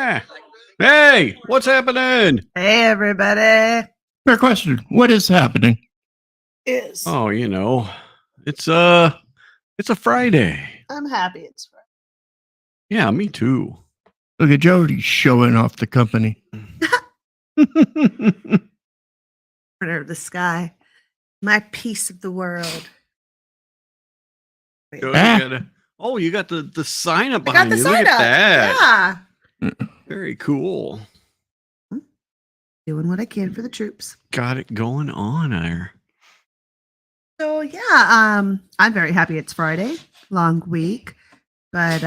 Ah. Hey, what's happening? Hey, everybody. Fair question. What is happening? Oh, it's a Friday. I'm happy it's Friday. Yeah, me too. Look at Jodi showing off the company. Corner of the sky. My piece of the world. Wait, You got the sign up I got behind the you. sign Look at up. that. Yeah. Very cool. Doing what I can for the troops. Got it going on there. So yeah, I'm very happy it's Friday. Long week. But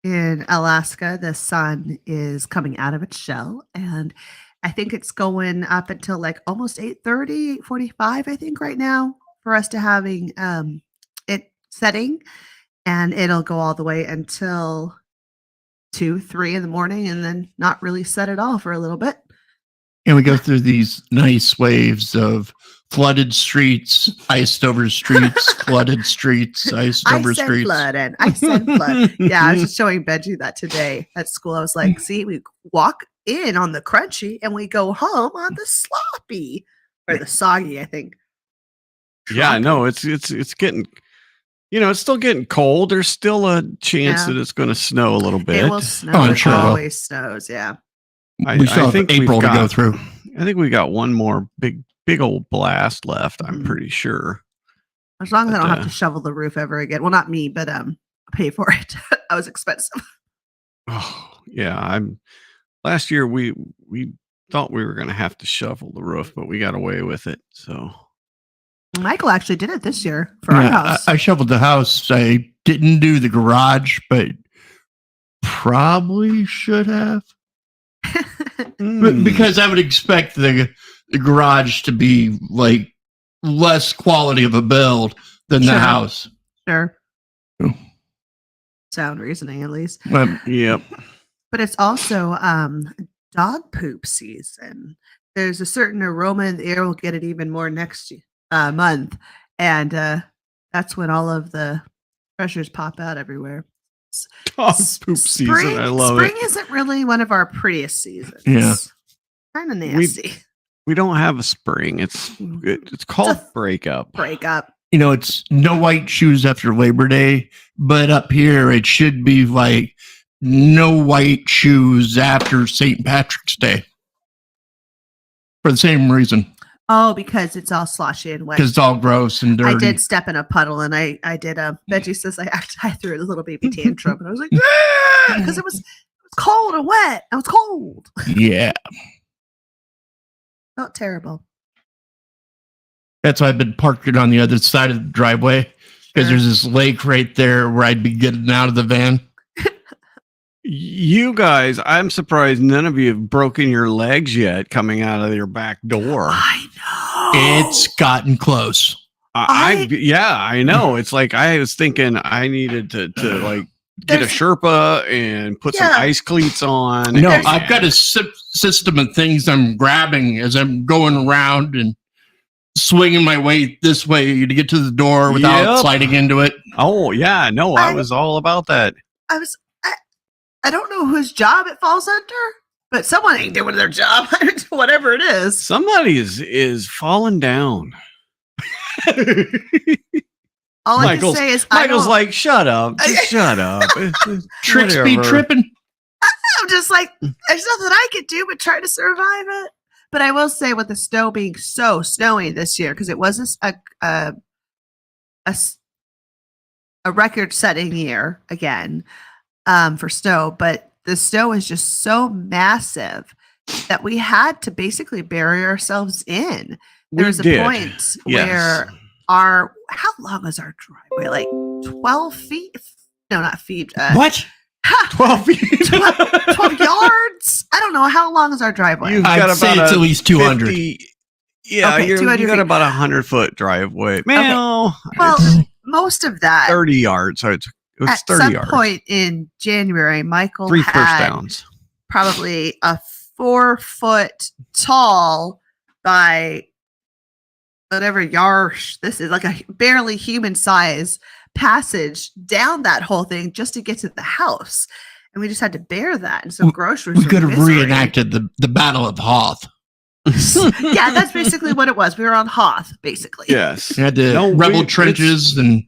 in Alaska, the sun is coming out of its shell, and I think it's going up until like almost 8:30, 8:45, I think, right now, for us to having it setting, and it'll go all the way until 2, 3 in the morning, and then not really set at all for a little bit. And we go through these nice waves of flooded streets, iced over streets, flooded streets, iced over streets. Flood. I said flood. Yeah, I was just showing Benji that today at school. I was like, see, we walk in on the crunchy and we go home on the sloppy or the soggy, I think. Yeah, no, it's getting, it's still getting cold. There's still a chance that it's going to snow a little bit. It will snow. I'm sure it it will. always snows. Yeah. We still have April to go through. I think we got one more big old blast left. I'm pretty sure. As long as I don't have to shovel the roof ever again. Well, not me, but I'll pay for it. That was expensive. Oh yeah, last year we thought we were going to have to shovel the roof, but we got away with it. So Michael actually did it this year for our house. I shoveled the house. I didn't do the garage, but probably should have. Because I would expect the garage to be like less quality of a build than the house. Sure. Oh. Sound reasoning, at least. Yep. But it's also dog poop season. There's a certain aroma in the air. We'll get it even more next month. And that's when all of the pressures pop out everywhere. Dog poop season. I love it. Spring isn't really one of our prettiest seasons. Yeah. Kind of nasty. We don't have a spring. It's called breakup. Breakup. It's no white shoes after Labor Day, but up here it should be like no white shoes after St. Patrick's Day. For the same reason. Oh, because it's all sloshy and wet. Because it's all gross and dirty. I did step in a puddle, and I did Benji says I threw a little baby tantrum, and I was like, because it was cold and wet. I was cold. Yeah. Felt terrible. That's why I've been parking on the other side of the driveway, because there's this lake right there where I'd be getting out of the van. You guys, I'm surprised none of you have broken your legs yet coming out of your back door. I know. It's gotten close. I know. It's like I was thinking I needed to like get a Sherpa and put some ice cleats on. No, I've got a system of things I'm grabbing as I'm going around and swinging my way this way to get to the door without sliding into it. Oh, yeah. No, I was all about that. I don't know whose job it falls under, but someone ain't doing their job. Whatever it is. Somebody is falling down. All I can say is Michael's like, shut up. Just shut up. Tricks be tripping. I'm just like, there's nothing I could do but try to survive it. But I will say, with the snow being so snowy this year, because it was a record-setting year again for snow, but the snow is just so massive that we had to basically bury ourselves in. There was a point where how long is our driveway? Like 12 feet? No, not feet. What? 12 feet? 12 yards? I don't know. How long is our driveway? I'd say it's at least 200. 50, yeah, okay, you got about 100-foot driveway. Well, most of that. 30 yards. So it's 30 at some yards. point in January, Michael 3 had first downs. Probably a 4-foot tall by whatever yarsh this is, like a barely human size passage down that whole thing just to get to the house. and we just had to bear that. And so groceries. We could have misery. reenacted the Battle of Hoth. Yeah, that's basically what it was. We were on Hoth, basically. Yes. You had the rebel trenches and,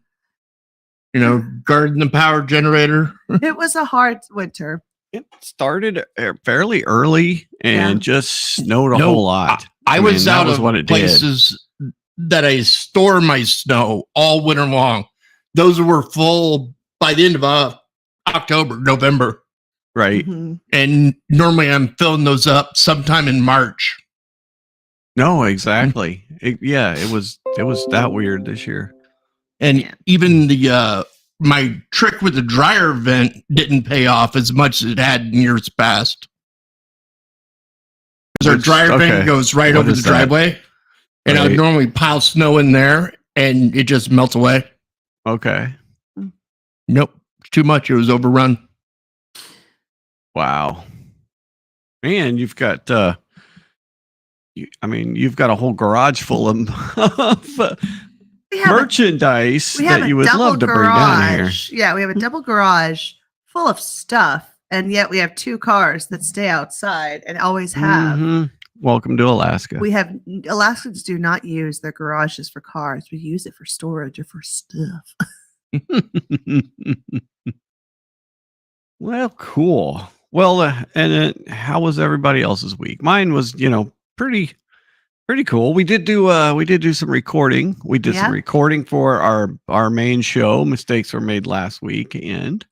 guarding the power generator. It was a hard winter. It started fairly early and just snowed a whole lot. I was out of what it places that I store my snow all winter long. Those were full by the end of October, November. Right. Mm-hmm. And normally I'm filling those up sometime in March. No, exactly. It was that weird this year. And even the my trick with the dryer vent didn't pay off as much as it had in years past. Because our dryer vent goes right over the driveway. And I would normally pile snow in there and it just melts away. Okay. Nope. Too much. It was overrun. Wow. And you've got you've got a whole garage full of merchandise that you would love to bring down here. Yeah, we have a double garage full of stuff, and yet we have 2 cars that stay outside and always have. Mm-hmm. Welcome to Alaska. Alaskans do not use their garages for cars. We use it for storage or for stuff. Well, cool. Well, how was everybody else's week? Mine was, pretty cool. We did do some recording. We did some recording for our main show. Mistakes were made last week and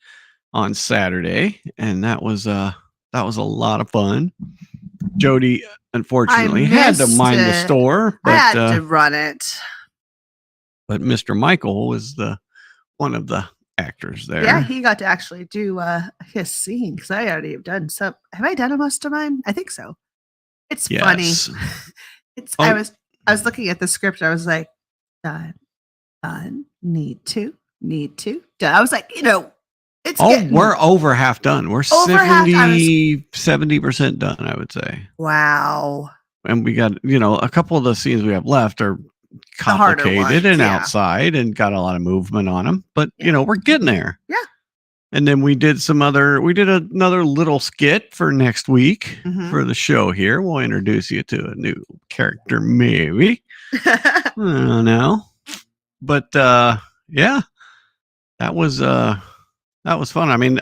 on Saturday, and that was a lot of fun. Jodi unfortunately had to mind the store, but I had to run it. But Mr. Michael was one of the actors there. Yeah, he got to actually do his scene because I already have done some. Have I done most of mine? I think so. It's funny. I was looking at the script. I was like, done, need to, done. I was like, it's we're over half done. We're 70% done, I would say. Wow. And we got, a couple of the scenes we have left are complicated and outside and got a lot of movement on them, but we're getting there. Yeah. And then we did another little skit for next week for the show here. We'll introduce you to a new character, maybe. I don't know. But yeah, that was fun. I mean,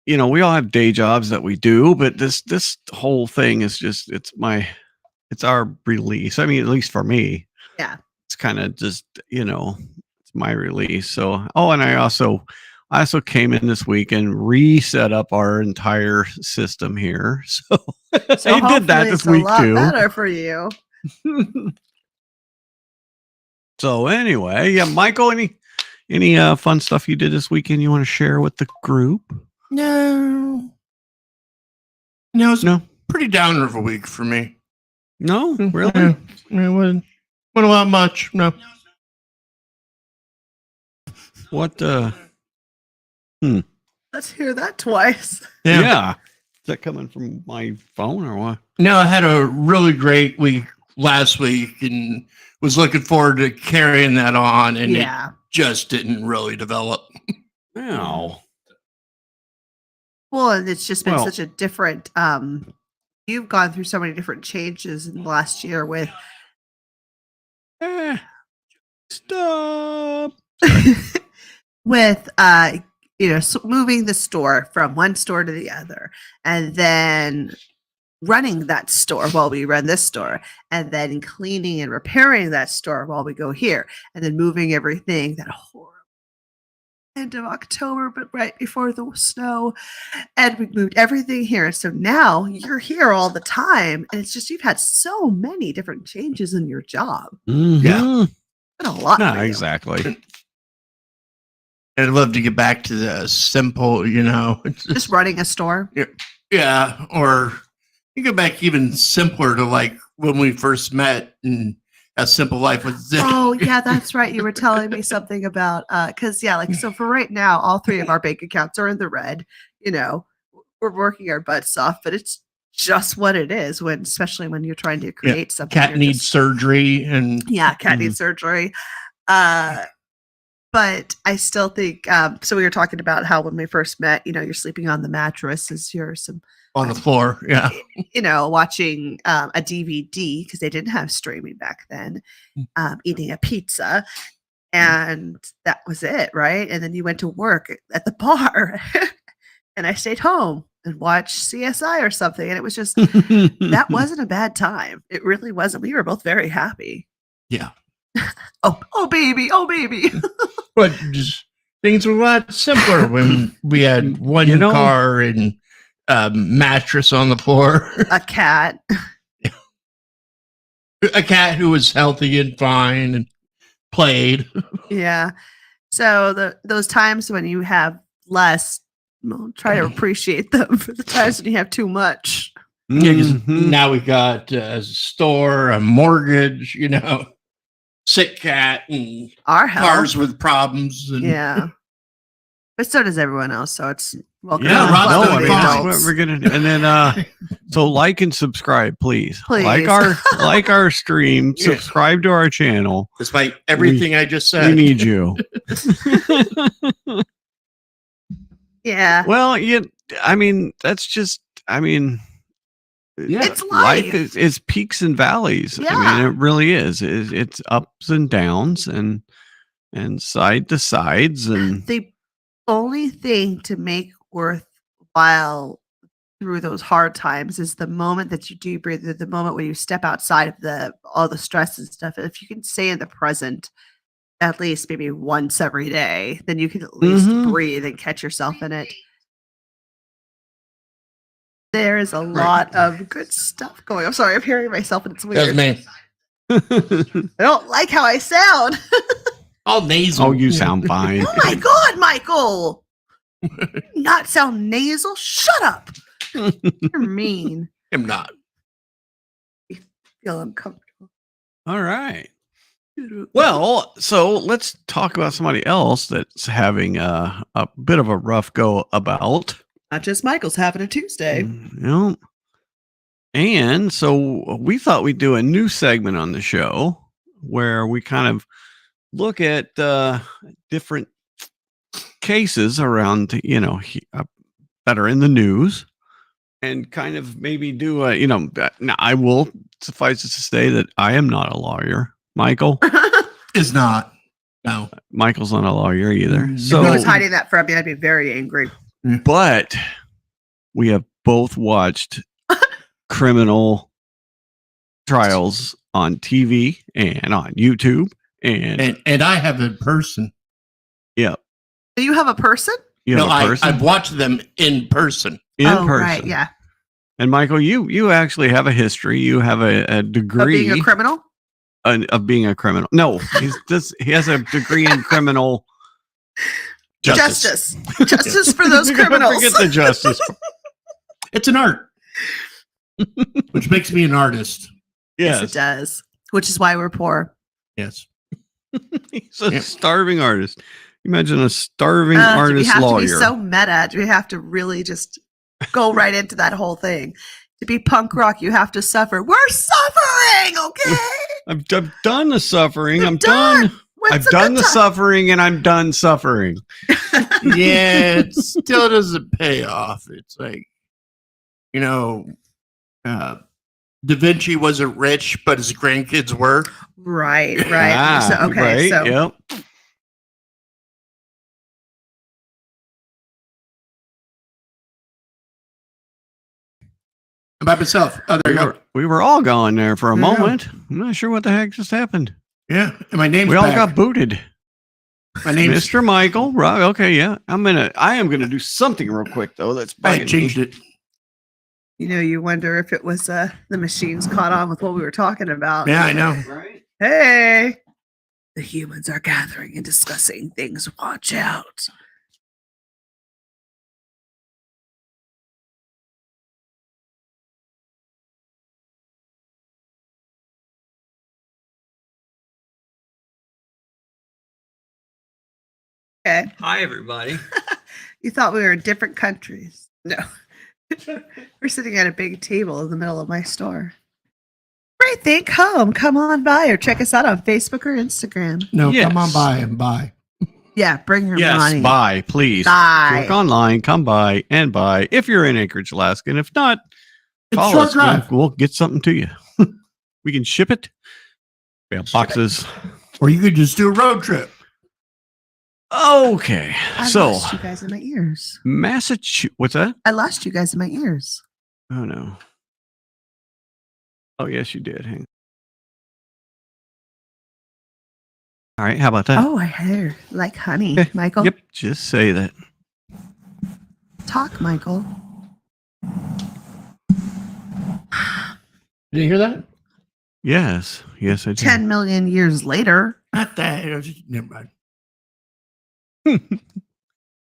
we all have day jobs that we do, but this whole thing is just it's our release. I mean, at least for me. Yeah. It's kind of just, it's my release. So, and I also came in this week and reset up our entire system here. So I did that this week too. Better for you. So anyway, yeah, Michael, any fun stuff you did this weekend you want to share with the group? No, it's pretty downer of a week for me. No, really? Yeah, it wasn't a lot much. No. What? Let's hear that twice. Yeah. Is that coming from my phone or what? No, I had a really great week last week and was looking forward to carrying that on, and it just didn't really develop. No. Well, it's just been such a different. You've gone through so many different changes in the last year with. Stop. With moving the store from one store to the other, and then running that store while we run this store, and then cleaning and repairing that store while we go here, and then moving everything that horrible end of October, but right before the snow, and we moved everything here. So now you're here all the time, and it's just you've had so many different changes in your job. Mm-hmm. Yeah, been a lot. No, exactly. I'd love to get back to the simple, just running a store. Yeah, or you go back even simpler to like when we first met and a simple life with Zip. Oh yeah, that's right. You were telling me something about so for right now, all 3 of our bank accounts are in the red. We're working our butts off, but it's just what it is especially when you're trying to create something. Cat needs surgery and cat needs surgery. But I still think, so we were talking about how when we first met, you're sleeping on the mattress as you're On the floor. Yeah. watching a DVD because they didn't have streaming back then, eating a pizza. And that was it, right? And then you went to work at the bar and I stayed home and watched CSI or something. And it was just, that wasn't a bad time. It really wasn't. We were both very happy. Yeah. Oh, baby. Oh, baby. But just things were a lot simpler when we had one car and mattress on the floor. A cat. A cat who was healthy and fine and played. Yeah. So those times when you have less, try to appreciate them for the times when you have too much. Yeah, 'cause now we got a store, a mortgage, sick cat, and Our health. cars with problems. And Yeah. But so does everyone else. So it's welcome. Yeah, to Rob's Club done of the fine. that's Adults. what we're gonna do. And then so like and subscribe, please. Please. Like our stream, Yeah. subscribe to our channel. despite everything I just We said. need you. Yeah. Well, that's just It's life. is peaks and valleys. Yeah. It really is. It's ups and downs and side to sides and The only thing to make worthwhile through those hard times is the moment that you do breathe, the moment when you step outside of all the stress and stuff. If you can stay in the present at least maybe once every day, then you can at least breathe and catch yourself in it. There is a lot of good stuff going. I'm sorry, I'm hearing myself and it's That's weird. me. I don't like how I sound. All nasal. oh, you sound fine. Oh my God, Michael. Not sound nasal. Shut up. You're mean. I'm not. Feel uncomfortable. All right. Well, so let's talk about somebody else that's having a bit of a rough go about. Not just Michael's having a Tuesday. And so we thought we'd do a new segment on the show where we kind of look at different cases around, that are in the news and kind of maybe do now I will suffice it to say that I am not a lawyer. Michael Is not. No. Michael's not a lawyer either. Mm, If So he was hiding that from me, I'd be very angry. but we have both watched criminal trials on TV and on YouTube And I have in person. yeah, Do you have a person? you have a person I've watched them in person. in person. Right, yeah. And Michael, you actually have a history. You have a Of degree being a criminal? of being a criminal. No, he has a degree in criminal Justice. Justice for those Don't criminals. forget the justice. It's an art, which makes me an artist. Yes, it Yes, does. Which is why we're poor. Yes. he's a Yep. starving artist. Imagine a starving Do we artist have lawyer. to be so meta? Do we have to really just go right into that whole thing? To be punk rock, you have to suffer. We're suffering, okay? I've done the suffering. You're I'm done. When's I've a done good the time? suffering and I'm done suffering. Yeah, it still doesn't pay off. It's like, Da Vinci wasn't rich, but his grandkids were. Right. Ah, So, okay, right, so yep. By myself. Oh, there you go. We were all going there for a There you go. moment. I'm not sure what the heck just happened. Yeah. And my name's We all back. got booted. My name's Mr. Michael, right? Okay, yeah. I am gonna do something real quick though. That's I bugging changed me. it. you wonder if it was the machines caught on with what we were talking about. Yeah, I know. Right? Hey, the humans are gathering and discussing things. Watch out. Okay. Hi, everybody. You thought we were in different countries. No. We're sitting at a big table in the middle of my store. Great, think home. Come on by or check us out on Facebook or Instagram. No, Yes. come on by and buy. Yeah, bring her Yes, money. buy, please. Buy. Look online, come by and buy if you're in Anchorage, Alaska. And if not, It's call short us. drive. We'll get something to you. We can ship it. We have boxes. Or you could just do a road trip. Okay. I So, lost you guys in my ears. Massachusetts. What's that? I lost you guys in my ears. Oh, no. Oh, yes, you did. Hang on. All right. How about that? Oh, I hear like honey, Okay. Michael. Yep. Just say that. Talk, Michael. Did you hear that? Yes. Yes, I did. 10 million years later. Not that. Never mind.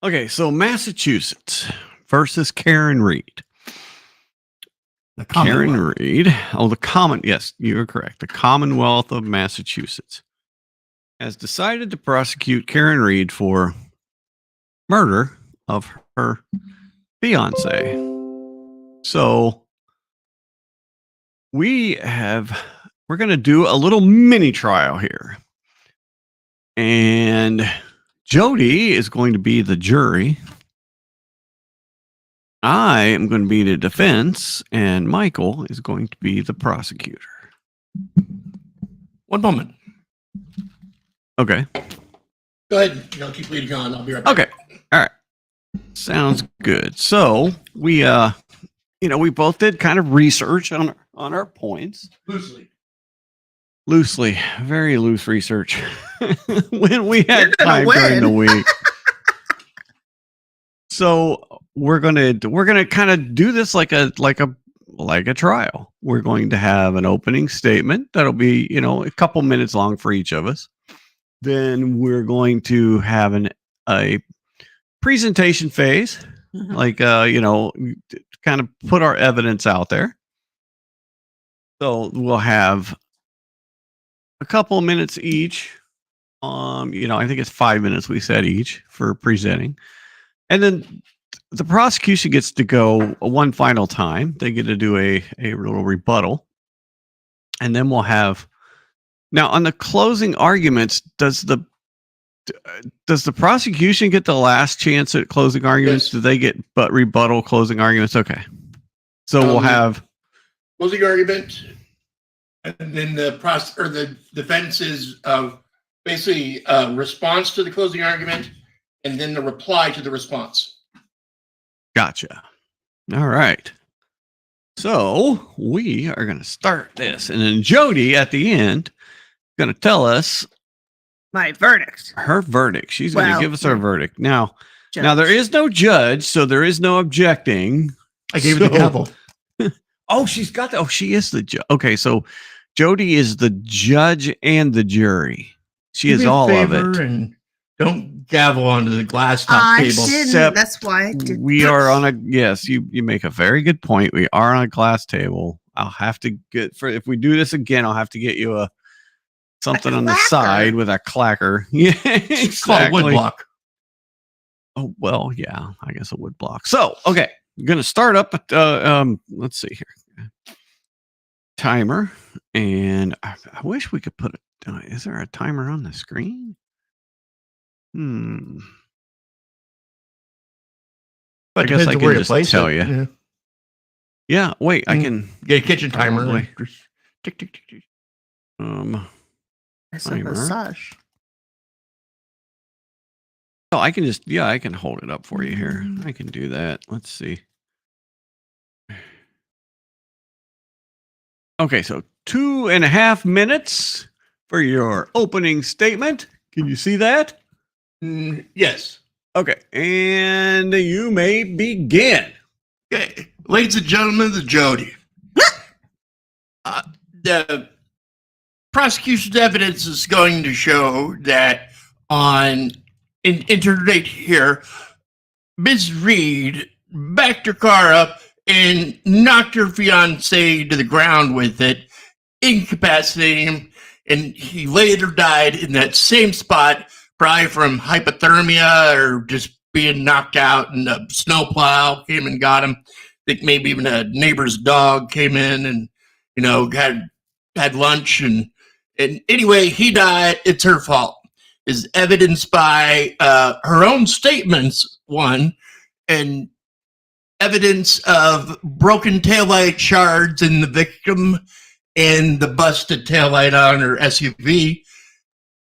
Okay. So, Massachusetts versus Karen Reed. The Karen Commonwealth. Reed. Oh, yes, you're correct. The Commonwealth of Massachusetts has decided to prosecute Karen Reed for murder of her fiance. So we're going to do a little mini trial here. And Jodi is going to be the jury. I am going to be the defense, and Michael is going to be the prosecutor. One moment. Okay. Go ahead. Keep leading on. I'll be right back. Okay. All right. Sounds good. So we we both did kind of research on our points. Loosely, very loose research when we had time during the week. So we're gonna kind of do this like a trial. We're going to have an opening statement that'll be a couple minutes long for each of us. Then we're going to have a presentation phase, like kind of put our evidence out there. So we'll have a couple of minutes each. I think it's 5 minutes we said each for presenting. And then the prosecution gets to go one final time. They get to do a little rebuttal. And then we'll have, now on the closing arguments, does the prosecution get the last chance at closing arguments? Yes. Do they get rebuttal closing arguments? Okay. So we'll have closing argument, and then the defense is basically a response to the closing argument, and then the reply to the response. Gotcha. All right. So we are going to start this, and then Jodi at the end going to tell us My verdict. her verdict. She's going to give us her verdict. Now Judge. there is no judge, so there is no objecting. I gave it the gavel. Oh, she's got that. Oh, she is the judge. Okay, so Jodi is the judge and the jury. She is all of it. And don't gavel onto the glass top table. Didn't. Except That's why I did. We are on a yes. You make a very good point. We are on a glass table. I'll have to get if we do this again. I'll have to get you something on the side with a clacker. Yeah, It's called wood block. Oh well, yeah. I guess a wood block. So okay, I'm gonna start up. Let's see here. Timer, and I wish we could put it. Is there a timer on the screen? I guess I can just tell you. Yeah, wait, I can get a kitchen timer. Probably. Just tick, tick, tick, tick. It's a timer. massage. Oh, I can just I can hold it up for you here. I can do that. Let's see. Okay, so 2.5 minutes for your opening statement. Can you see that? Yes. Okay, and you may begin. Okay, ladies and gentlemen, the Jodi. The prosecution's evidence is going to show that on interdate here, Ms. Reed backed her car up and knocked her fiance to the ground with it, incapacitating him, and he later died in that same spot, probably from hypothermia or just being knocked out, and a snowplow came and got him. I think maybe even a neighbor's dog came in and, had lunch, and anyway, he died. It's her fault. is evidenced by her own statements, one, and evidence of broken taillight shards in the victim and the busted taillight on her SUV.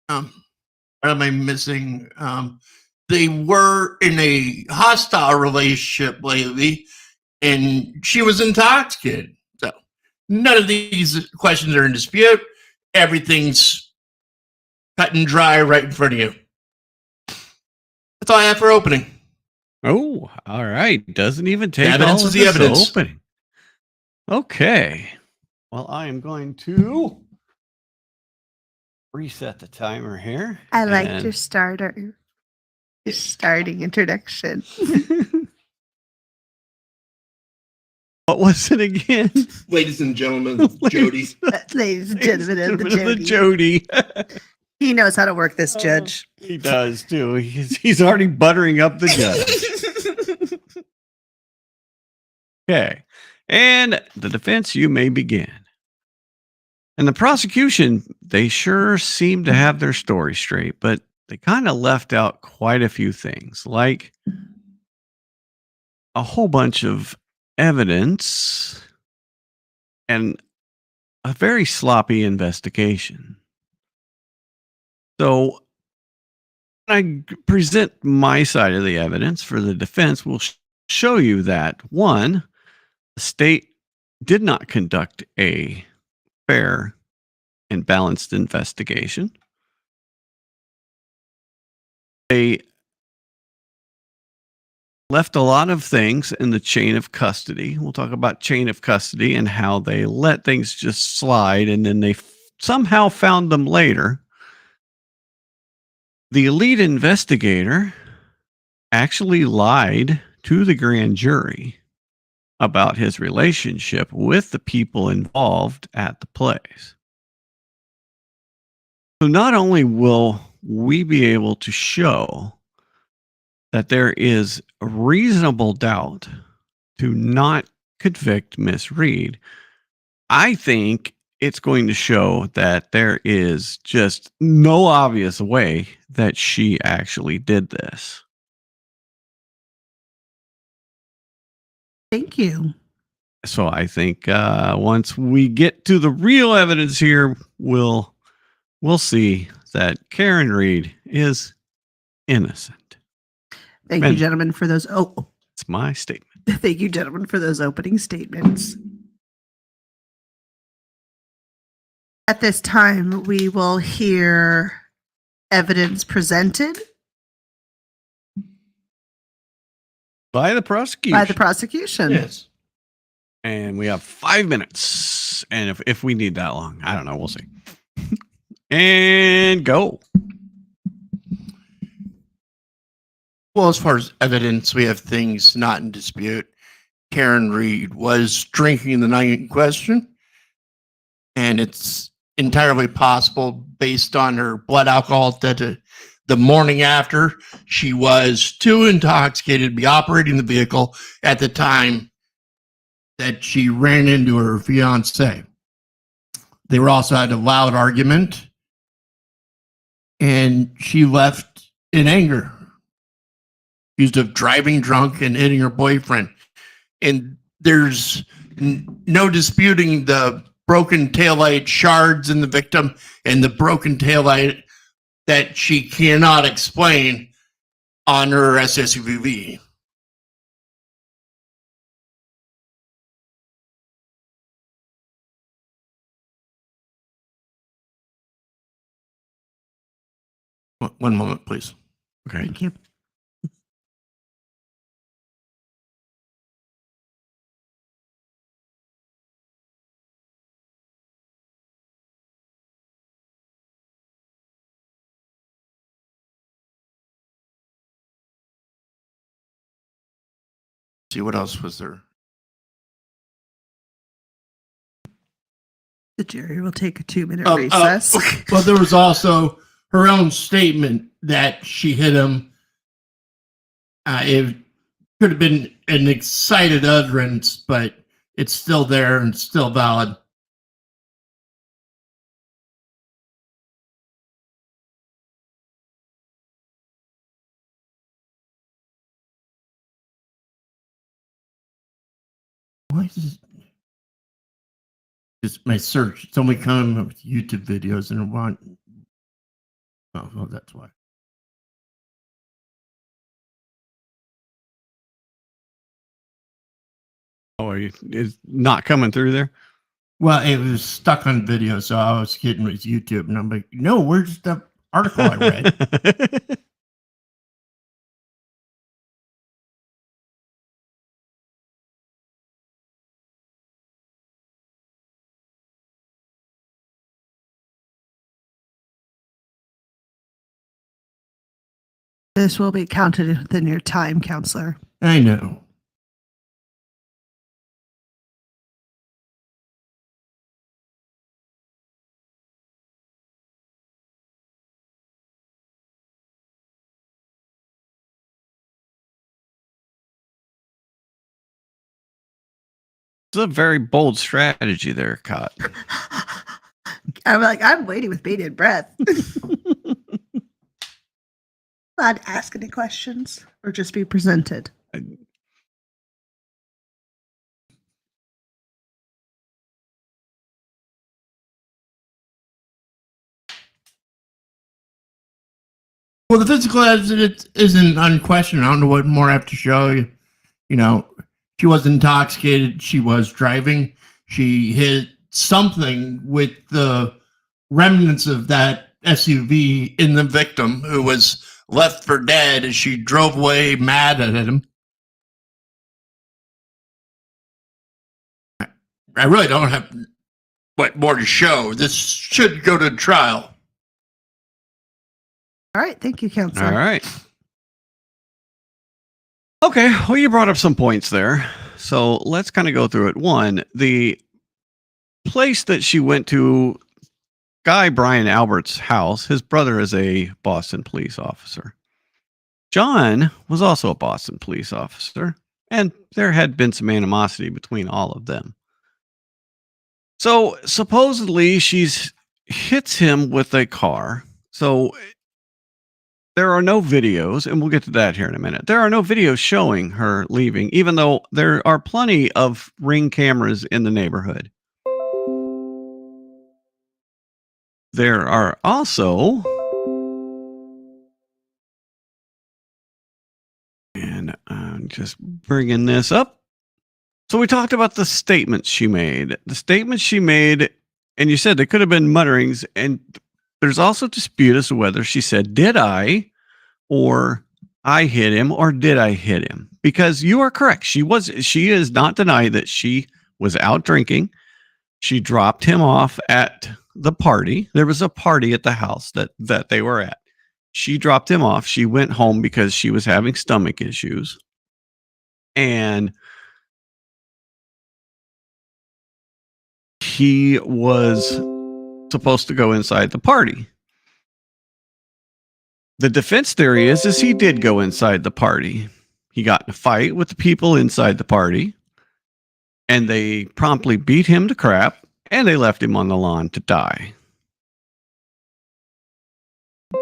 What am I missing? They were in a hostile relationship lately, and she was intoxicated. So none of these questions are in dispute. Everything's cut and dry right in front of you. That's all I have for opening. Oh, all right. Doesn't even take Evidence all is of the this evidence. opening. Okay. Well, I am going to reset the timer here. I liked your starting introduction. What was it again? Ladies and gentlemen, Jodi. Ladies and gentlemen of the Jodi. He knows how to work this judge. He does too. He's already buttering up the judge. Okay. And the defense, you may begin. And the prosecution, they sure seem to have their story straight, but they kind of left out quite a few things, like a whole bunch of evidence and a very sloppy investigation. So when I present my side of the evidence for the defense, we'll show you that, one, the state did not conduct a fair and balanced investigation. They left a lot of things in the chain of custody. We'll talk about chain of custody and how they let things just slide, and then they somehow found them later. The elite investigator actually lied to the grand jury about his relationship with the people involved at the place. So not only will we be able to show that there is a reasonable doubt to not convict Miss Reed, I think it's going to show that there is just no obvious way that she actually did this. Thank you. So I think once we get to the real evidence here, we'll see that Karen Reed is innocent. Thank you, gentlemen, for those. It's my statement. Thank you, gentlemen, for those opening statements. At this time, we will hear evidence presented by the prosecution. Yes. And we have 5 minutes. And if we need that long, I don't know. We'll see. And go. Well, as far as evidence, we have things not in dispute. Karen Reed was drinking the night in question, and it's entirely possible, based on her blood alcohol, that the morning after, she was too intoxicated to be operating the vehicle at the time that she ran into her fiance. They were also had a loud argument, and she left in anger, accused of driving drunk and hitting her boyfriend. And there's no disputing the broken taillight shards in the victim and the broken taillight that she cannot explain on her SUV. One moment, please. Okay. Thank you. See, what else was there? The jury will take a 2-minute recess. Okay. Well, there was also her own statement that she hit him. It could have been an excited utterance, but it's still there and still valid. Why is this? Just my search. It's only coming up with YouTube videos and I want. Oh, well, that's why. Oh, it's not coming through there? Well, it was stuck on video, so I was kidding with YouTube, and I'm like, no, where's the article I read? This will be counted within your time, counselor. I know. It's a very bold strategy there, Cot. I'm waiting with bated breath. Allowed to ask any questions or just be presented? Well, the physical evidence isn't unquestioned. I don't know what more I have to show you. You know, she was intoxicated. She was driving. She hit something with the remnants of that SUV in the victim, who was left for dead as she drove away mad at him. I really don't have what more to show. This should go to trial. All right. Thank you, counselor. All right. Okay. Well, you brought up some points there. So let's kind of go through it. One, the place that she went to, Guy Brian Albert's house, his brother is a Boston police officer. John was also a Boston police officer, and there had been some animosity between all of them. So supposedly she's hits him with a car. So there are no videos, and we'll get to that here in a minute. There are no videos showing her leaving, even though there are plenty of Ring cameras in the neighborhood. There are also, and I'm just bringing this up. So we talked about the statements she made. The statements she made, and you said there could have been mutterings, and there's also dispute as to whether she said, did I, or I hit him, or did I hit him? Because you are correct. She is not denied that she was out drinking. She dropped him off at the party. There was a party at the house that they were at. She dropped him off. She went home because she was having stomach issues. And he was supposed to go inside the party. The defense theory is he did go inside the party. He got in a fight with the people inside the party, and they promptly beat him to crap, and they left him on the lawn to die.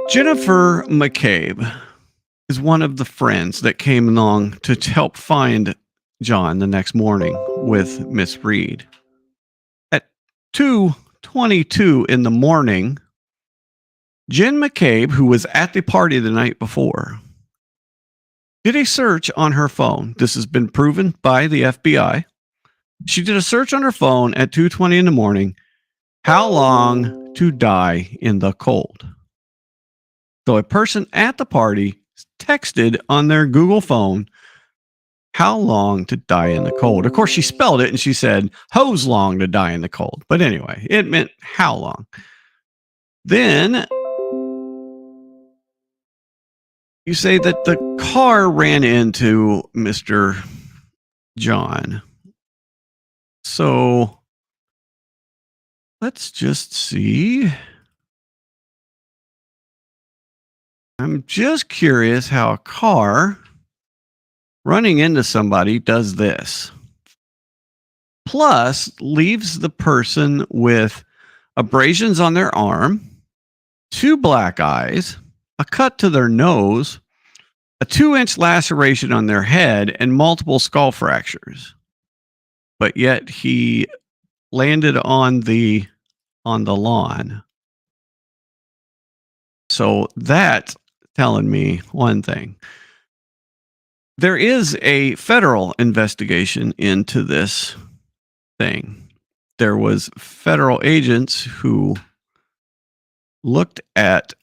Jennifer McCabe is one of the friends that came along to help find John the next morning with Miss Reed. At 2:22 in the morning, Jen McCabe, who was at the party the night before, did a search on her phone. This has been proven by the FBI. She did a search on her phone at 2:20 in the morning. How long to die in the cold? So a person at the party texted on their Google phone, how long to die in the cold? Of course, she spelled it and she said, hose long to die in the cold. But anyway, it meant how long. Then you say that the car ran into Mr. John. So let's just see. I'm just curious how a car running into somebody does this. Plus, leaves the person with abrasions on their arm, 2 black eyes, a cut to their nose, a 2-inch laceration on their head, and multiple skull fractures. but yet he landed on the lawn. So that's telling me one thing. There is a federal investigation into this thing. There was federal agents who looked at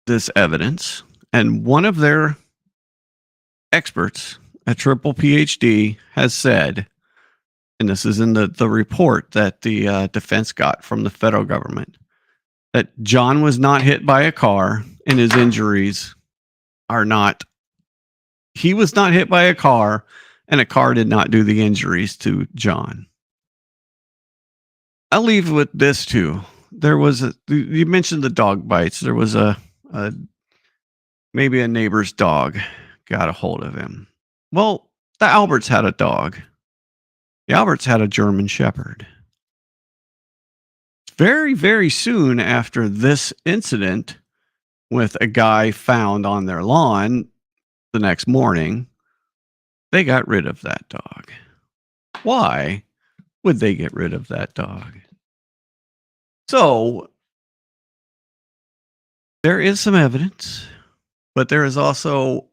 this evidence, and one of their experts, a triple PhD, has said, and this is in the report that the defense got from the federal government, that John was not hit by a car and his injuries are not. He was not hit by a car and a car did not do the injuries to John. I'll leave with this too. There was you mentioned the dog bites. There was a maybe a neighbor's dog got a hold of him. Well, the Alberts had a dog. The Alberts had a German Shepherd. Very, very soon after this incident with a guy found on their lawn the next morning, they got rid of that dog. Why would they get rid of that dog? So there is some evidence, but there is also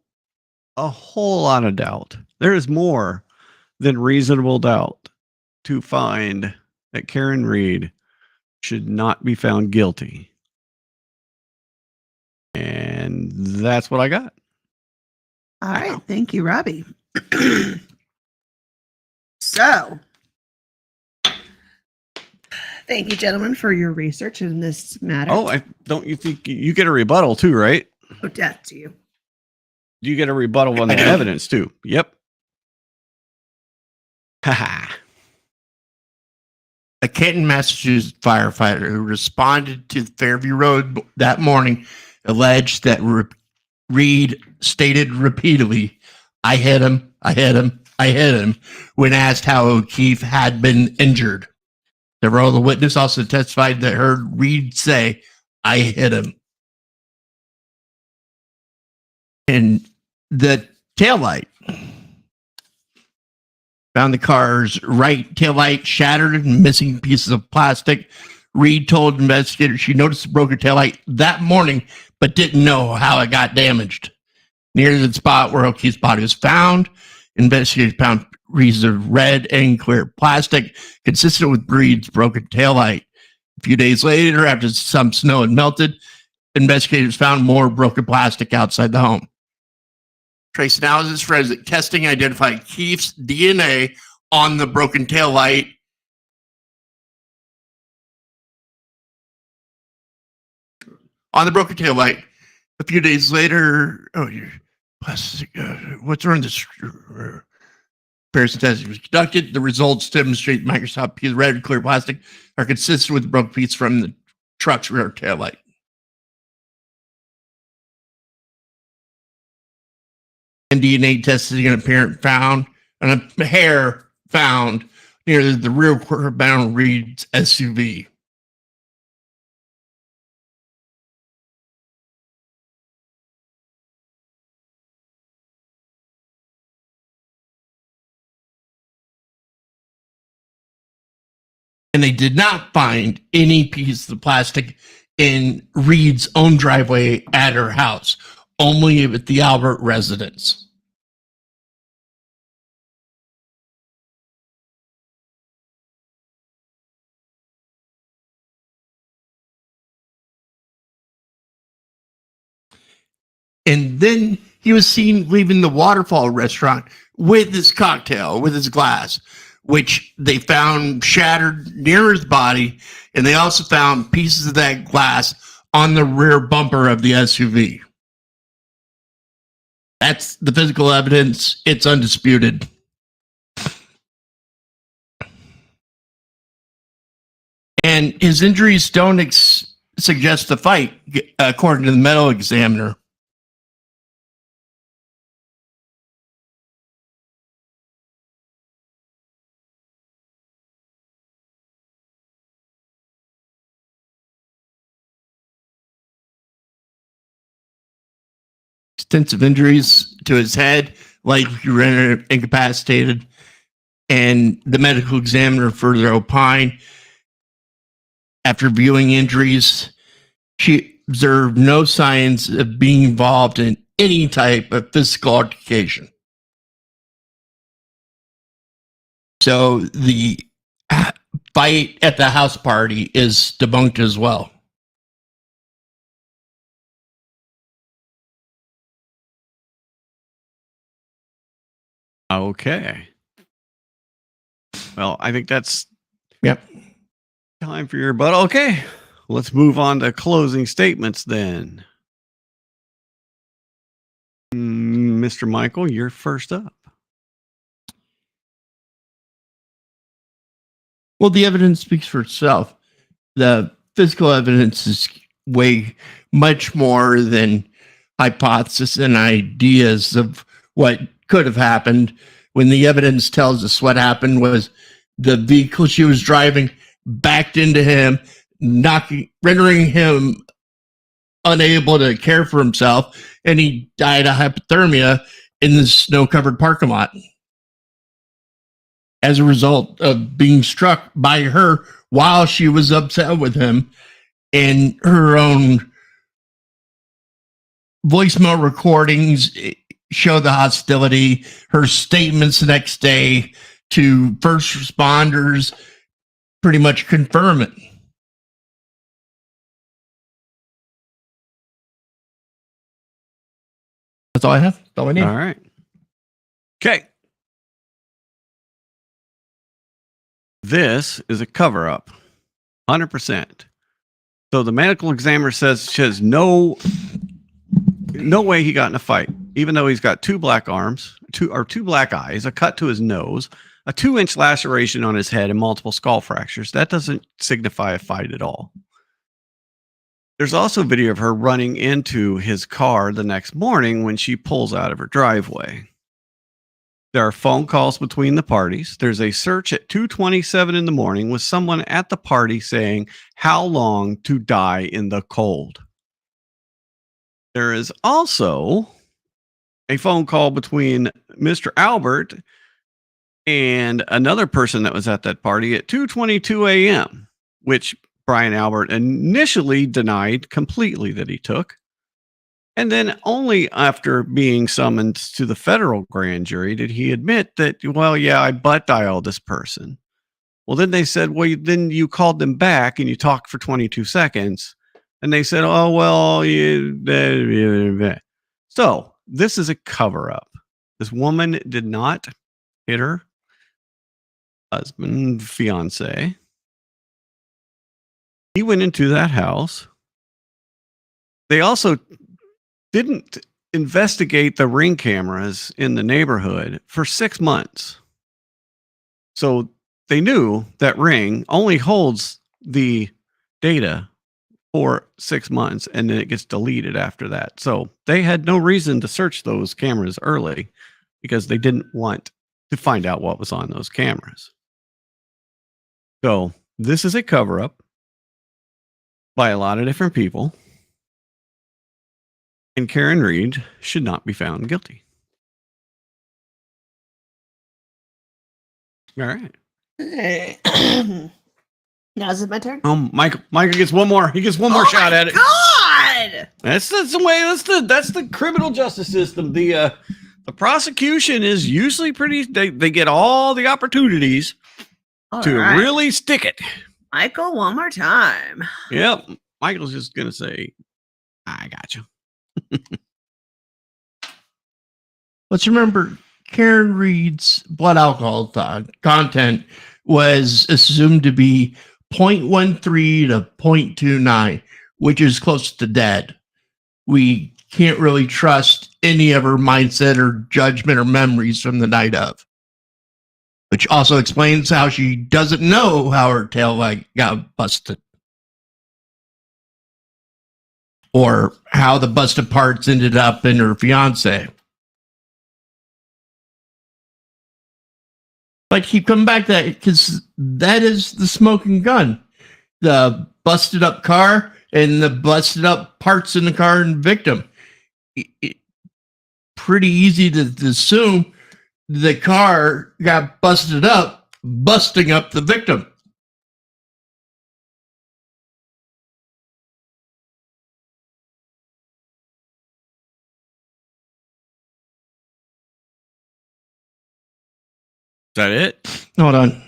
a whole lot of doubt. There is more than reasonable doubt to find that Karen Reed should not be found guilty. And that's what I got. All right. Thank you, Robbie. So, thank you, gentlemen, for your research in this matter. Oh, don't you think you get a rebuttal too, right? Oh, death to you. You get a rebuttal on the evidence too. Yep. Ha. A Canton, Massachusetts firefighter who responded to Fairview Road that morning alleged that Reed stated repeatedly, "I hit him, I hit him, I hit him," when asked how O'Keefe had been injured. Several of the witnesses also testified that heard Reed say, "I hit him." And the taillight found the car's right taillight shattered and missing pieces of plastic. Reed told investigators she noticed the broken taillight that morning, but didn't know how it got damaged. Near the spot where O'Keefe's body was found, investigators found pieces of red and clear plastic consistent with Reed's broken taillight. A few days later, after some snow had melted, investigators found more broken plastic outside the home. Trace analysis forensic testing identified Keefe's DNA on the broken taillight. A few days later, your plastic. What's wrong? This comparison testing was conducted. The results demonstrate Microsoft piece of red and clear plastic are consistent with the broken piece from the truck's rear taillight. And DNA testing an apparent found and a hair found near the rear quarter bound Reed's SUV. And they did not find any piece of plastic in Reed's own driveway at her house, only at the Albert residence. And then he was seen leaving the Waterfall restaurant with his cocktail, with his glass, which they found shattered near his body. And they also found pieces of that glass on the rear bumper of the SUV. That's the physical evidence. It's undisputed. And his injuries don't suggest a fight, according to the medical examiner. Extensive injuries to his head, like he rendered incapacitated. And the medical examiner further opined, after viewing injuries, she observed no signs of being involved in any type of physical altercation. So the fight at the house party is debunked as well. Okay. Well, I think that's time for your rebuttal. Okay. Let's move on to closing statements then. Mr. Michael, you're first up. Well, the evidence speaks for itself. The physical evidence is way much more than hypothesis and ideas of what could have happened. When the evidence tells us what happened was the vehicle she was driving backed into him, rendering him unable to care for himself, and he died of hypothermia in the snow-covered parking lot as a result of being struck by her while she was upset with him. And her own voicemail recordings show the hostility. Her statements the next day to first responders pretty much confirm it. That's all I have. That's all I need. All right. Okay. This is a cover-up, 100%. So the medical examiner says she has no way he got in a fight, even though he's got two black arms, two black eyes, a cut to his nose, a 2-inch laceration on his head, and multiple skull fractures. That doesn't signify a fight at all. There's also video of her running into his car the next morning when she pulls out of her driveway. There are phone calls between the parties. There's a search at 2:27 in the morning with someone at the party saying, "How long to die in the cold?" There is also a phone call between Mr. Albert and another person that was at that party at 2:22 a.m., which Brian Albert initially denied completely that he took. And then only after being summoned to the federal grand jury did he admit that, well, yeah, I butt dialed this person. Well, then they said, well, then you called them back and you talked for 22 seconds. And they said, oh, well, so this is a cover up. This woman did not hit her husband, fiance. He went into that house. They also didn't investigate the Ring cameras in the neighborhood for 6 months. So they knew that Ring only holds the data for 6 months and then it gets deleted after that. So they had no reason to search those cameras early because they didn't want to find out what was on those cameras. So this is a cover up by a lot of different people. And Karen Reed should not be found guilty. All right. Now is it my turn? Michael gets one more. He gets one more shot at it. God! That's the way. That's the criminal justice system. The prosecution is usually pretty. They get all the opportunities to really stick it. Michael, one more time. Yep. Michael's just gonna say, "I got you." Let's remember Karen Reed's blood alcohol content was assumed to be 0.13 to 0.29, which is close to dead. We can't really trust any of her mindset or judgment or memories from the night of, which also explains how she doesn't know how her tail light got busted or how the busted parts ended up in her fiance. But keep coming back to that because that is the smoking gun. The busted up car and the busted up parts in the car and victim. Pretty easy to assume the car got busted up, busting up the victim. Is that it? Hold on.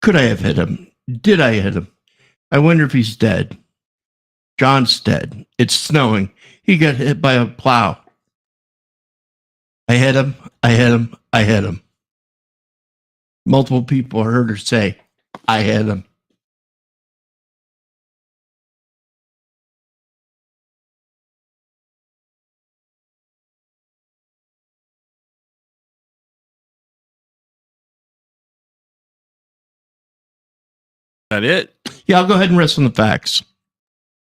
Could I have hit him? Did I hit him? I wonder if he's dead. John's dead. It's snowing. He got hit by a plow. I hit him. I hit him. I hit him. Multiple people heard her say, I hit him. Is that it? Yeah, I'll go ahead and rest on the facts.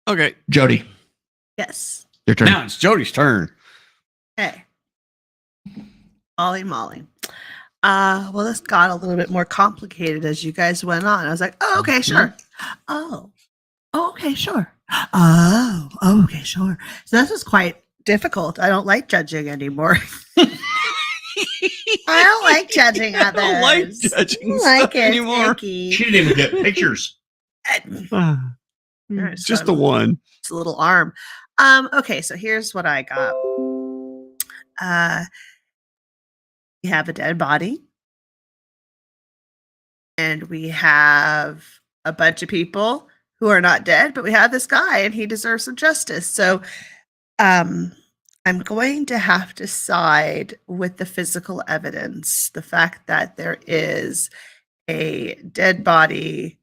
Okay. Jody, Yes. your turn. Now it's Jody's turn. Okay. Molly. Well, this got a little bit more complicated as you guys went on. I was like, oh, okay, sure. Oh, okay, sure. Oh, okay, sure. So this was quite difficult. I don't like judging anymore. I don't like judging others. I don't like judging I stuff like it, anymore. icky. She didn't even get pictures. Alright, so Just the one. It's a little arm. Okay, so here's what I got. We have a dead body. And we have a bunch of people who are not dead, but we have this guy and he deserves some justice. So I'm going to have to side with the physical evidence, the fact that there is a dead body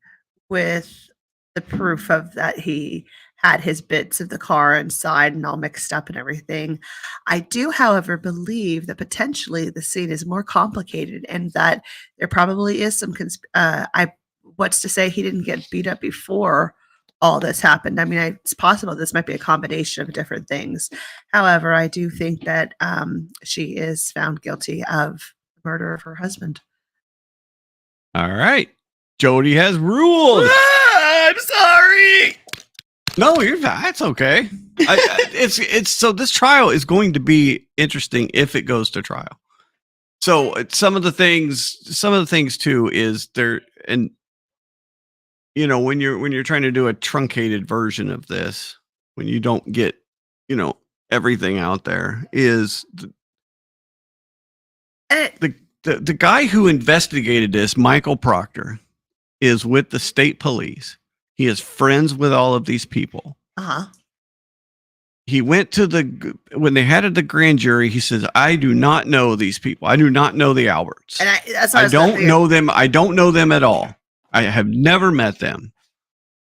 with the proof of that he had his bits of the car inside and all mixed up and everything. I do, however, believe that potentially the scene is more complicated and that there probably is some what's to say he didn't get beat up before all this happened. I mean, it's possible this might be a combination of different things. However, I do think that she is found guilty of the murder of her husband. All right. Jody has ruled. I'm sorry. No, that's okay. It's so this trial is going to be interesting if it goes to trial. So some of the things too is there, and when you're trying to do a truncated version of this, when you don't get everything out there, is the guy who investigated this, Michael Proctor, is with the state police. He is friends with all of these people. Uh-huh. He went to when they had the grand jury, he says, I do not know these people. I do not know the Alberts. And I don't know them. I don't know them at all. I have never met them.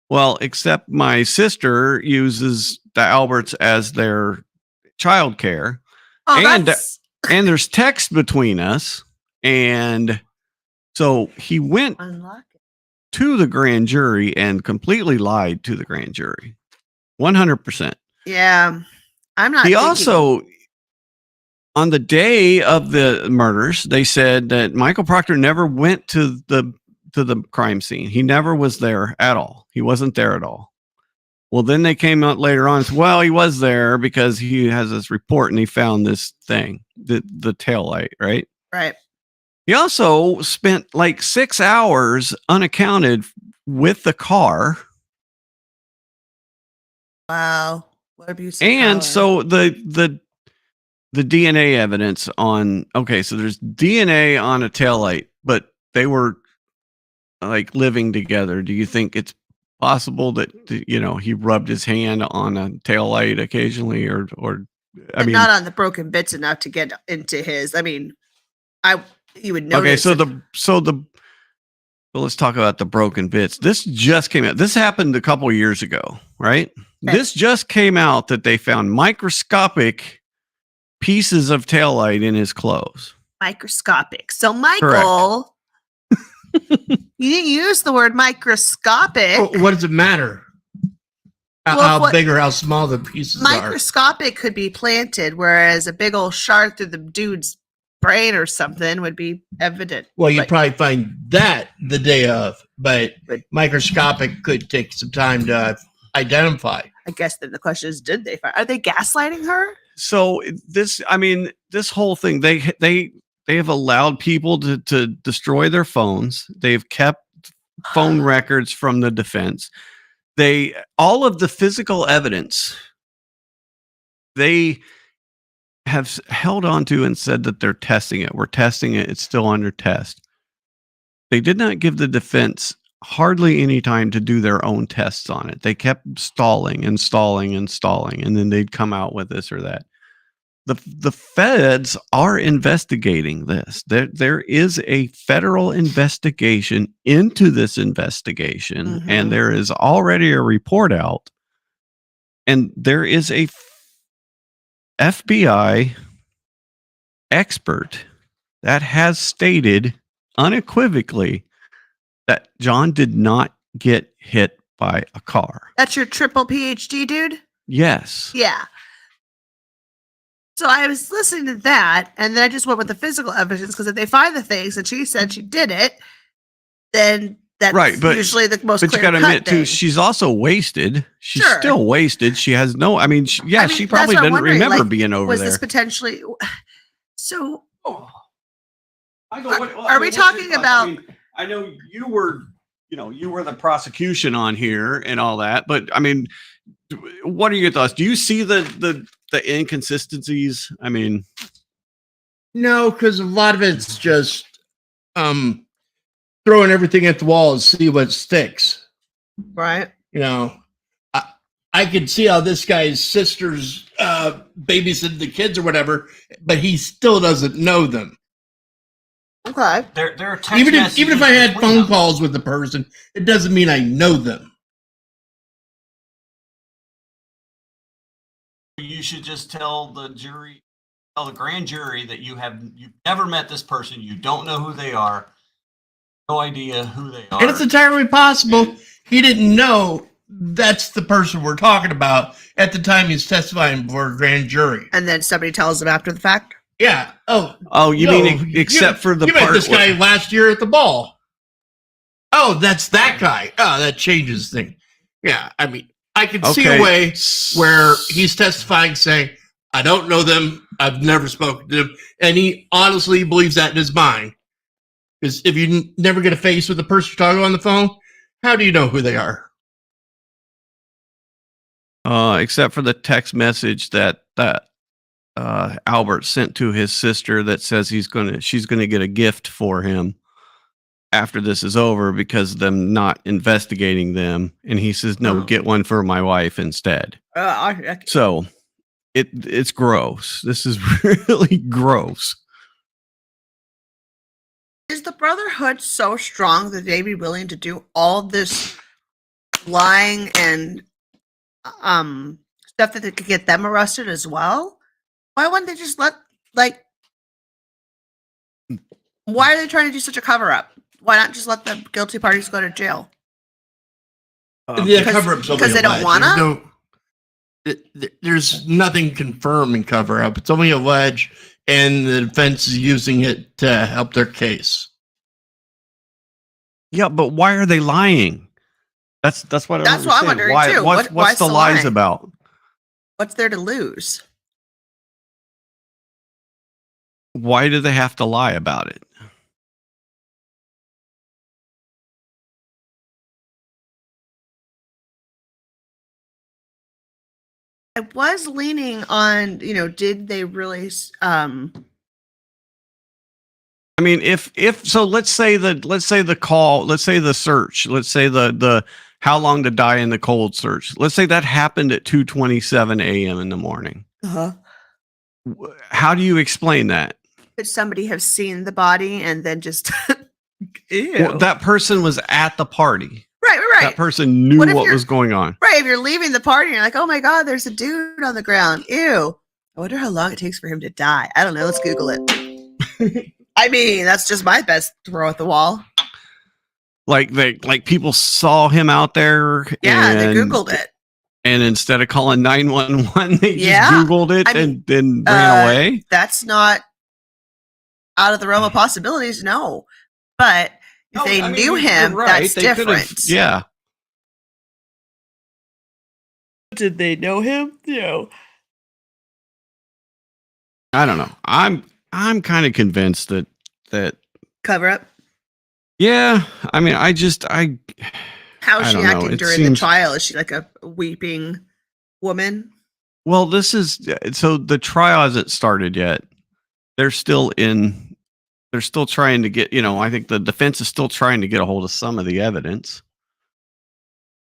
Well, except my sister uses the Alberts as their childcare. Oh, and there's text between us. And so he went to the grand jury and completely lied to the grand jury. 100%. Yeah. I'm not. He also, on the day of the murders, they said that Michael Proctor never went to the crime scene. He never was there at all. He wasn't there at all. Well, then they came out later on and said, well, he was there because he has this report and he found this thing, the tail light, right? Right. He also spent like 6 hours unaccounted with the car. Wow. What abuse. And so the DNA evidence on, okay, so there's DNA on a taillight, but they were like living together. Do you think it's possible that, he rubbed his hand on a taillight occasionally or I mean, not on the broken bits enough to get into his, you would know. Okay. So let's talk about the broken bits. This just came out. This happened a couple years ago, right? Okay. This just came out that they found microscopic pieces of taillight in his clothes. Microscopic. So Michael, you didn't use the word microscopic. Well, what does it matter? How big or how small the pieces microscopic could be planted, whereas a big old shard through the dude's brain or something would be evident. Well, you'd probably find that the day of, but microscopic could take some time to identify. I guess then the question is, did they find? Are they gaslighting her? So this whole thing, they have allowed people to destroy their phones. They've kept phone records from the defense. All of the physical evidence they have held on to and said that they're testing it. We're testing it. It's still under test. They did not give the defense hardly any time to do their own tests on it. They kept stalling, and then they'd come out with this or that. The feds are investigating this. There is a federal investigation into this investigation, and there is already a report out. And there is a FBI expert that has stated unequivocally that John did not get hit by a car. That's your triple PhD, dude? Yes. Yeah. So I was listening to that, and then I just went with the physical evidence, because if they find the things and she said she did it, then that's right, but, usually the most. But you got to admit too, she's also wasted. She's still wasted. She has no. She probably didn't remember being over was there. Was this potentially? So, are we talking about? I know you were the prosecution on here and all that, but what are your thoughts? Do you see the inconsistencies? No, because a lot of it's just throwing everything at the wall and see what sticks. Right. I could see how this guy's sister's babysitting the kids or whatever, but he still doesn't know them. Okay. There are text even messages if I had between phone them. calls with the person, it doesn't mean I know them. You should just tell the grand jury that you've never met this person, you don't know who they are, no idea who they are. And it's entirely possible he didn't know that's the person we're talking about at the time he's testifying before a grand jury. And then somebody tells him after the fact? Yeah. Oh, you mean except for the you part met this guy last year at the ball. Oh, that's that guy. Oh, that changes things. Yeah, I can see a way where he's testifying saying, I don't know them, I've never spoken to them, and he honestly believes that in his mind. Because if you never get a face with the person you're talking on the phone, how do you know who they are? Except for the text message that Albert sent to his sister that says she's gonna get a gift for him after this is over because of them not investigating them, and he says no, get one for my wife instead. So it's gross. This is really gross. Is the Brotherhood so strong that they'd be willing to do all this lying and stuff that they could get them arrested as well? Why wouldn't they just why are they trying to do such a cover-up? Why not just let the guilty parties go to jail? Cover-up's because they don't want to? There's nothing confirmed in cover-up. It's only alleged, and the defense is using it to help their case. Yeah, but why are they lying? That's what I'm wondering too. What's the lies about? What's there to lose? Why do they have to lie about it? I was leaning on, did they really? If so, let's say the call, let's say the search, let's say the how long to die in the cold search. Let's say that happened at 2:27 a.m. in the morning. How do you explain that? Could somebody have seen the body and then just? Ew. Well, that person was at the party. Right. That person knew what was going on. Right. If you're leaving the party, you're like, oh my God, there's a dude on the ground. Ew. I wonder how long it takes for him to die. I don't know. Let's Google it. That's just my best throw at the wall. Like people saw him out there. Yeah, they Googled it. And instead of calling 911, they just Googled it and then ran away. That's not out of the realm of possibilities, no. But if they knew him, right. that's different. Yeah. Did they know him? I don't know. I'm kind of convinced that Cover up. yeah. I mean, I How is I she don't know. acting It during the seems trial? Is she like a weeping woman? well. This is so the trial hasn't started yet. They're still trying to get. I think the defense is still trying to get a hold of some of the evidence.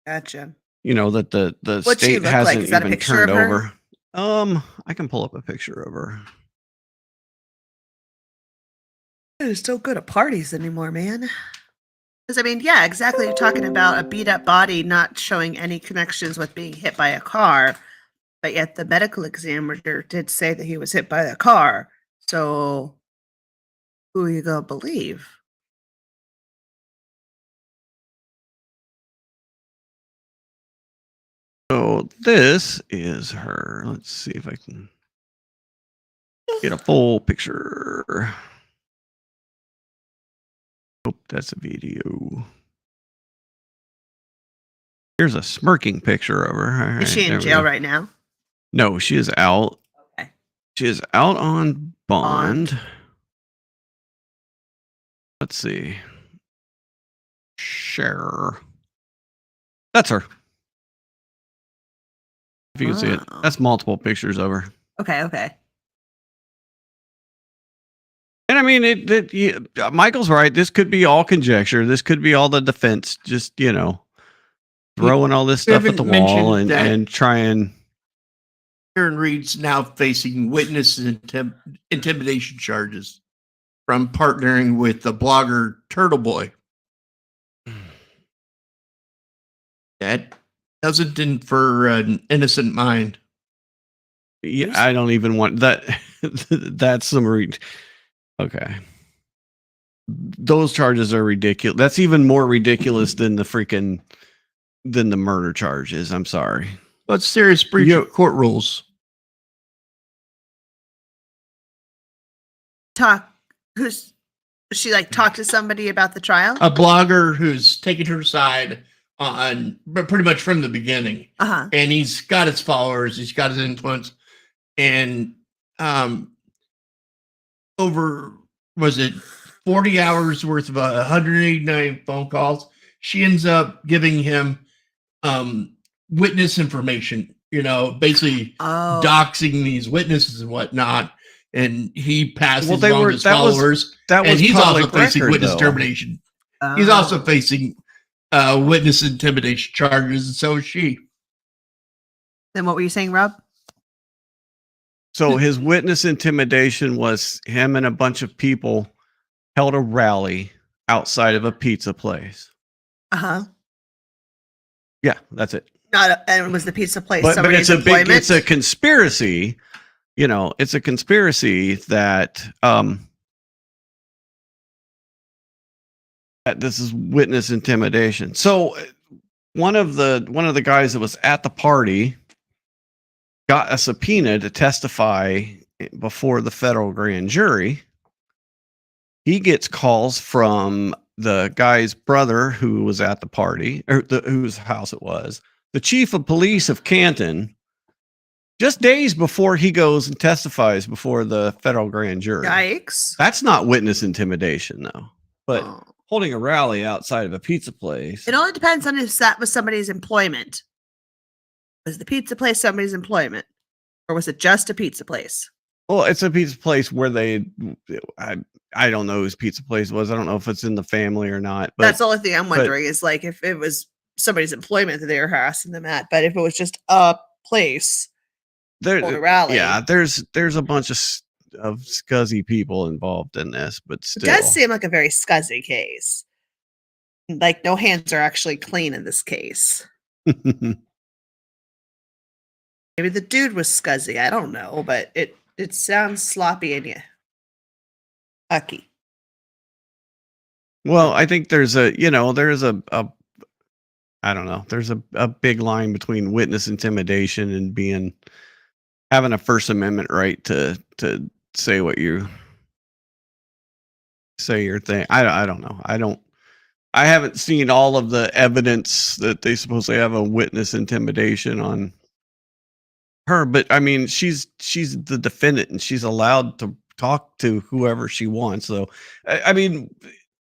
Gotcha. That the What's she state look like? hasn't Is that a even picture turned of her? over. I can pull up a picture of her. They're so good at parties anymore, man. Because I mean, yeah, exactly. You're talking about a beat up body not showing any connections with being hit by a car, but yet the medical examiner did say that he was hit by a car. So who are you gonna believe? So this is her. Let's see if I can get a full picture. Oh, that's a video. Here's a smirking picture of her. All right, Is she there in we jail go. right now? No, she is out. Okay. She is out on Bond. bond. Let's see. Share. That's her. If you can see it. Wow. That's multiple pictures of her. Okay. And I mean, Michael's right. This could be all conjecture. This could be all the defense just, throwing all this stuff at the haven't mentioned wall and that- trying. Aaron Reed's now facing witness intimidation charges from partnering with the blogger Turtle Boy. That doesn't infer an innocent mind. Yeah, I don't even want that. That's some okay. Those charges are ridiculous. That's even more ridiculous than the murder charges. I'm sorry. But serious breach of court rules. She like talked to somebody about the trial? A blogger who's taken her side but pretty much from the beginning. Uh-huh. And he's got his followers, he's got his influence, and over 40 hours worth of 189 phone calls, she ends up giving him witness information, basically doxing these witnesses and whatnot, and he passes along his followers. And he's also facing record, witness though. termination. He's also facing witness intimidation charges, and so is she. Then what were you saying, Rob? So his witness intimidation was him and a bunch of people held a rally outside of a pizza place. Uh-huh. Yeah, that's it. And was the pizza place But somebody's employment? it's a conspiracy. It's a conspiracy that that this is witness intimidation. So one of the guys that was at the party got a subpoena to testify before the federal grand jury. He gets calls from the guy's brother who was at the party, or whose house it was, the chief of police of Canton, just days before he goes and testifies before the federal grand jury. Yikes. That's not witness intimidation, though. But holding a rally outside of a pizza place. It only depends on if that was somebody's employment. Was the pizza place somebody's employment? Or was it just a pizza place? Well, it's a pizza place where I don't know whose pizza place was. I don't know if it's in the family or not. But that's the only thing I'm wondering is like if it was somebody's employment that they were harassing them at. But if it was just a place, hold a rally. Yeah, there's a bunch of scuzzy people involved in this, but still. It does seem like a very scuzzy case. Like no hands are actually clean in this case. Maybe the dude was scuzzy. I don't know, but it sounds sloppy and yucky. Well, I think there's a I don't know. There's a big line between witness intimidation and having a First Amendment right to say what you say your thing. I don't know. I haven't seen all of the evidence that they supposedly have a witness intimidation on her, but I mean, she's the defendant and she's allowed to talk to whoever she wants. So, I mean,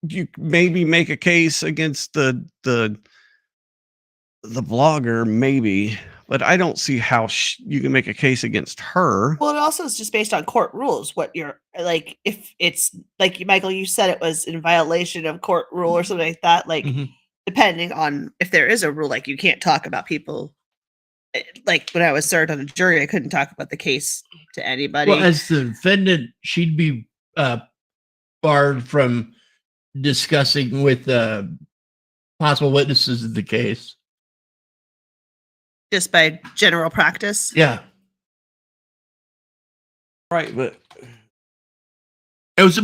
you maybe make a case against the blogger, maybe, but I don't see how you can make a case against her. Well, it also is just based on court rules. What you're like, if it's like Michael, you said it was in violation of court rule or something like that. Like, depending on if there is a rule, like you can't talk about people. Like when I was served on a jury, I couldn't talk about the case to anybody. Well, as the defendant, she'd be barred from discussing with possible witnesses of the case. Just by general practice. Yeah. Right, but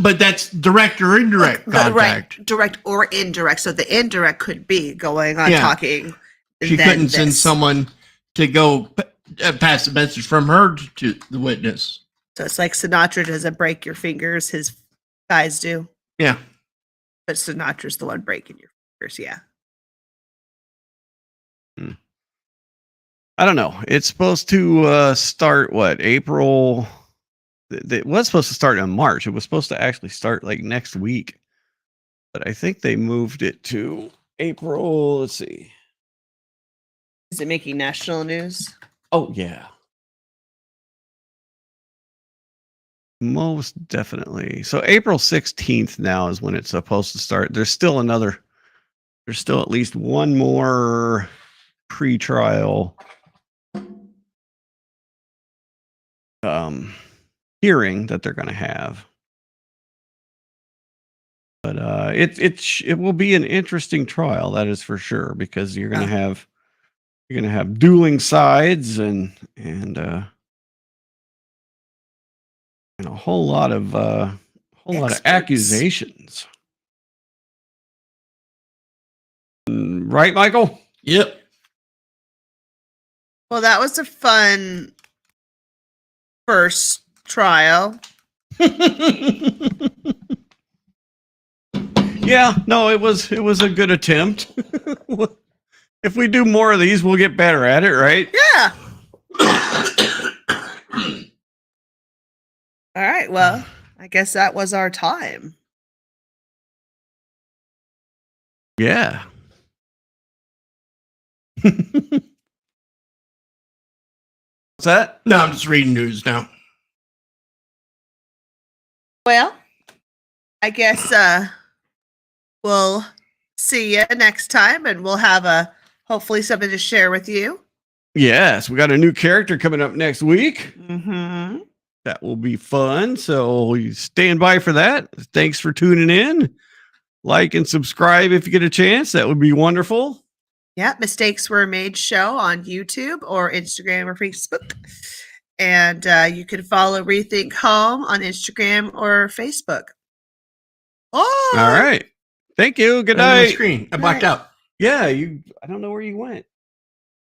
but that's direct or indirect contact. Right, direct or indirect. So the indirect could be going on talking. She couldn't send someone to go pass the message from her to the witness. So it's like Sinatra doesn't break your fingers, his thighs do. Yeah. But Sinatra's the one breaking your fingers, yeah. I don't know. It's supposed to start April? It was supposed to start in March. It was supposed to actually start like next week, but I think they moved it to April. Let's see. Is it making national news? Oh yeah, most definitely. So April 16th now is when it's supposed to start. There's still at least one more pre-trial hearing that they're going to have, but it will be an interesting trial, that is for sure, because you're going to have dueling sides and a whole lot of accusations. Right, Michael? Yep. Well, that was a fun first trial. Yeah, no, it was a good attempt. If we do more of these, we'll get better at it, right? Yeah. All right, well, I guess that was our time. Yeah. What's that? No, I'm just reading news now. Well, I guess we'll see you next time, and we'll have hopefully something to share with you. Yes, we got a new character coming up next week. Mm-hmm. That will be fun. So you stand by for that. Thanks for tuning in. Like and subscribe if you get a chance. That would be wonderful. Yeah, Mistakes Were Made show on YouTube or Instagram or Facebook. And you can follow Rethink Home on Instagram or Facebook. Oh, all right. Thank you. Good On the night. screen. I blacked out. Yeah, I don't know where you went.